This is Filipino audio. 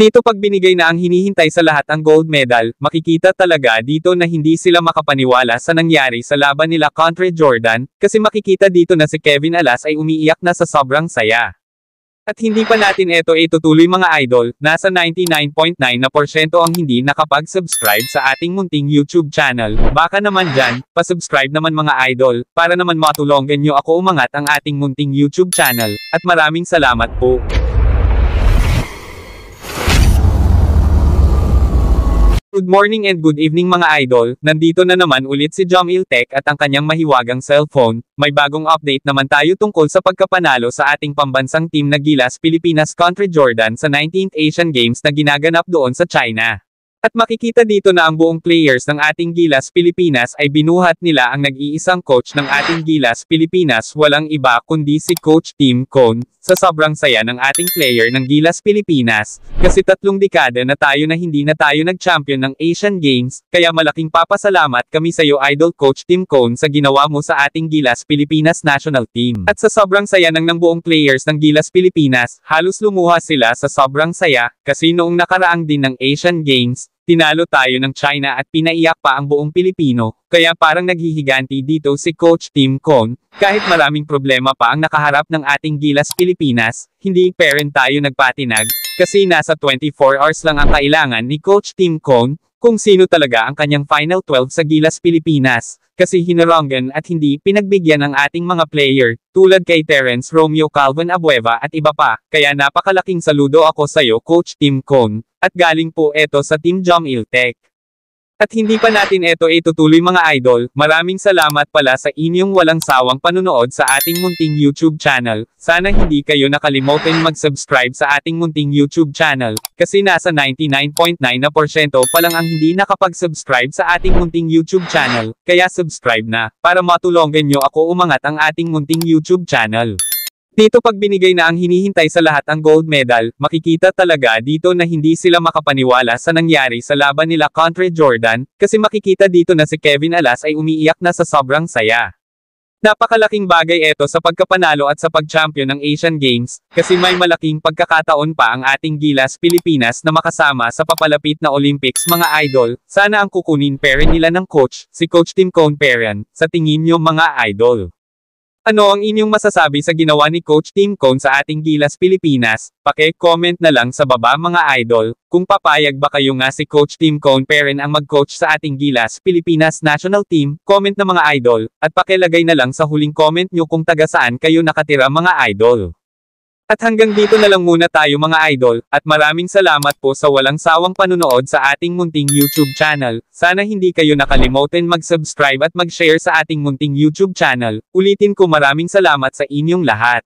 Dito pag binigay na ang hinihintay sa lahat ang gold medal, makikita talaga dito na hindi sila makapaniwala sa nangyari sa laban nila kontra Jordan, kasi makikita dito na si Kevin Alas ay umiiyak na sa sobrang saya. At hindi pa natin ito itutuloy mga idol, nasa 99.9% ang hindi nakapag-subscribe sa ating munting YouTube channel. Baka naman dyan, pa-subscribe naman mga idol, para naman matulungan nyo ako umangat ang ating munting YouTube channel. At maraming salamat po. Good morning and good evening mga idol, nandito na naman ulit si Jomil Tech at ang kanyang mahiwagang cellphone. May bagong update naman tayo tungkol sa pagkapanalo sa ating pambansang team na Gilas Pilipinas kontra Jordan sa 19th Asian Games na ginaganap doon sa China. At makikita dito na ang buong players ng ating Gilas Pilipinas ay binuhat nila ang nag-iisang coach ng ating Gilas Pilipinas, walang iba kundi si Coach Tim Cone, sa sobrang saya ng ating player ng Gilas Pilipinas, kasi 3 dekada na tayo na hindi na tayo nag-champion ng Asian Games, kaya malaking papasalamat kami sa iyo Idol Coach Tim Cone sa ginawa mo sa ating Gilas Pilipinas National Team. At sa sobrang saya ng buong players ng Gilas Pilipinas, halos lumuha sila sa sobrang saya, kasi noong nakaraang din ng Asian Games, tinalo tayo ng China at pinaiyak pa ang buong Pilipino, kaya parang naghihiganti dito si Coach Tim Cone, kahit maraming problema pa ang nakaharap ng ating Gilas Pilipinas, hindi pa rin tayo nagpatinag, kasi nasa 24 hours lang ang kailangan ni Coach Tim Cone, kung sino talaga ang kanyang Final 12 sa Gilas Pilipinas, kasi hinarangan at hindi pinagbigyan ng ating mga player, tulad kay Terence Romeo Calvin Abueva at iba pa, kaya napakalaking saludo ako sa iyo Coach Tim Cone, at galing po ito sa Team Jomil Tech. At hindi pa natin ito itutuloy mga idol, maraming salamat pala sa inyong walang sawang panunood sa ating munting YouTube channel. Sana hindi kayo nakalimutan mag-subscribe sa ating munting YouTube channel, kasi nasa 99.9% pa lang ang hindi nakapag-subscribe sa ating munting YouTube channel, kaya subscribe na, para matulungan nyo ako umangat ang ating munting YouTube channel. Dito pag binigay na ang hinihintay sa lahat ang gold medal, makikita talaga dito na hindi sila makapaniwala sa nangyari sa laban nila kontra Jordan, kasi makikita dito na si Kevin Alas ay umiiyak na sa sobrang saya. Napakalaking bagay ito sa pagkapanalo at sa pag-champion ng Asian Games, kasi may malaking pagkakataon pa ang ating Gilas Pilipinas na makasama sa papalapit na Olympics mga idol. Sana ang kukunin peren nila ng coach, si Coach Tim Cone peren, sa tingin nyo mga idol. Ano ang inyong masasabi sa ginawa ni Coach Tim Cone sa ating Gilas Pilipinas? Paki-comment na lang sa baba mga idol, kung papayag ba kayo nga si Coach Tim Cone peren ang mag-coach sa ating Gilas Pilipinas National Team, comment na mga idol, at pakilagay na lang sa huling comment nyo kung taga saan kayo nakatira mga idol. At hanggang dito na lang muna tayo mga idol, at maraming salamat po sa walang sawang panunood sa ating munting YouTube channel. Sana hindi kayo nakalimutan mag-subscribe at mag-share sa ating munting YouTube channel. Ulitin ko maraming salamat sa inyong lahat.